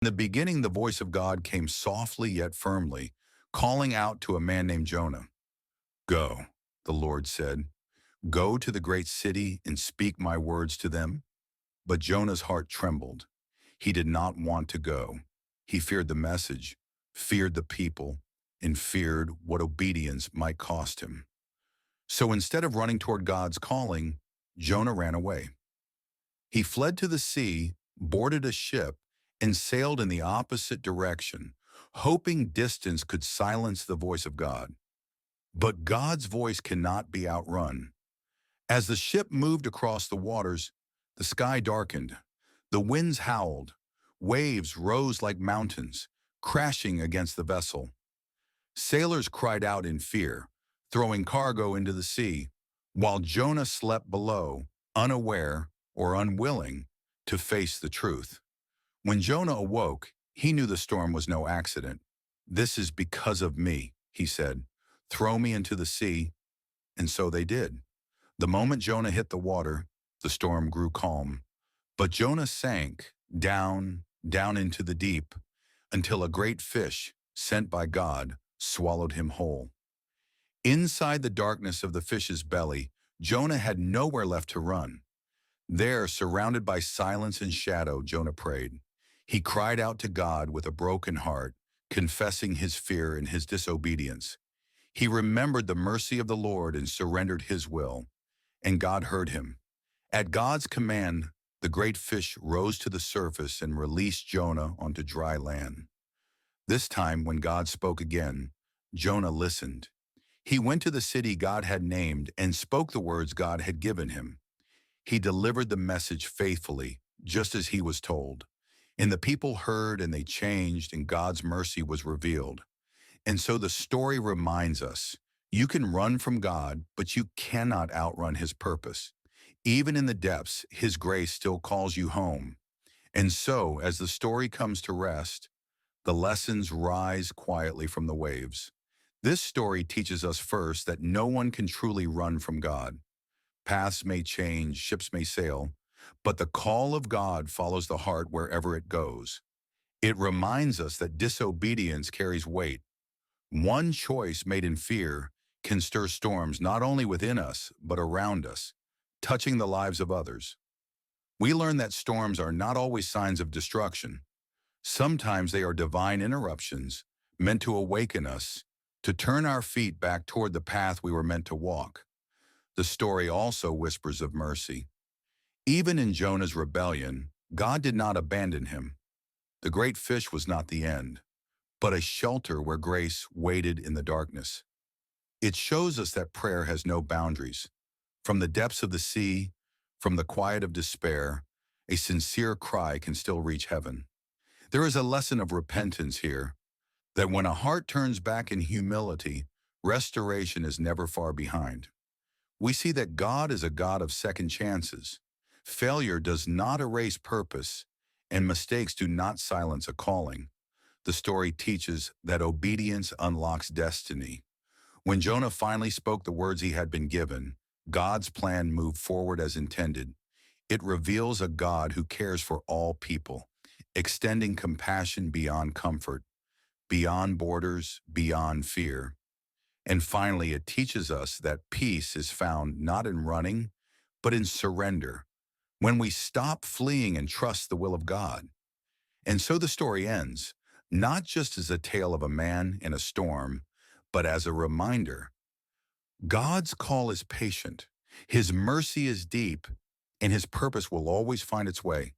In the beginning, the voice of God came softly yet firmly, calling out to a man named Jonah. Go, the Lord said. Go to the great city and speak my words to them. But Jonah's heart trembled. He did not want to go. He feared the message, feared the people, and feared what obedience might cost him. So instead of running toward God's calling, Jonah ran away. He fled to the sea, boarded a ship, and sailed in the opposite direction, hoping distance could silence the voice of God. But God's voice cannot be outrun. As the ship moved across the waters, the sky darkened, the winds howled, waves rose like mountains, crashing against the vessel. Sailors cried out in fear, throwing cargo into the sea, while Jonah slept below, unaware or unwilling to face the truth. When Jonah awoke, he knew the storm was no accident. This is because of me, he said. Throw me into the sea. And so they did. The moment Jonah hit the water, the storm grew calm. But Jonah sank down into the deep until a great fish, sent by God, swallowed him whole. Inside the darkness of the fish's belly, Jonah had nowhere left to run. There, surrounded by silence and shadow, Jonah prayed. He cried out to God with a broken heart, confessing his fear and his disobedience. He remembered the mercy of the Lord and surrendered his will, and God heard him. At God's command, the great fish rose to the surface and released Jonah onto dry land. This time, when God spoke again, Jonah listened. He went to the city God had named and spoke the words God had given him. He delivered the message faithfully, just as he was told. And the people heard and they changed, and God's mercy was revealed. And so the story reminds us, you can run from God, but you cannot outrun his purpose. Even in the depths, his grace still calls you home. And so, as the story comes to rest, the lessons rise quietly from the waves. This story teaches us first that no one can truly run from God. Paths may change, ships may sail, but the call of God follows the heart wherever it goes. It reminds us that disobedience carries weight. One choice made in fear can stir storms not only within us, but around us, touching the lives of others. We learn that storms are not always signs of destruction. Sometimes they are divine interruptions meant to awaken us, to turn our feet back toward the path we were meant to walk. The story also whispers of mercy. Even in Jonah's rebellion, God did not abandon him. The great fish was not the end, but a shelter where grace waited in the darkness. It shows us that prayer has no boundaries. From the depths of the sea, from the quiet of despair, a sincere cry can still reach heaven. There is a lesson of repentance here, that when a heart turns back in humility, restoration is never far behind. We see that God is a God of second chances. Failure does not erase purpose, and mistakes do not silence a calling. The story teaches that obedience unlocks destiny. When Jonah finally spoke the words he had been given, God's plan moved forward as intended. It reveals a God who cares for all people, extending compassion beyond comfort, beyond borders, beyond fear. And finally, it teaches us that peace is found not in running, but in surrender, when we stop fleeing and trust the will of God. And so the story ends, not just as a tale of a man in a storm, but as a reminder. God's call is patient, his mercy is deep, and his purpose will always find its way.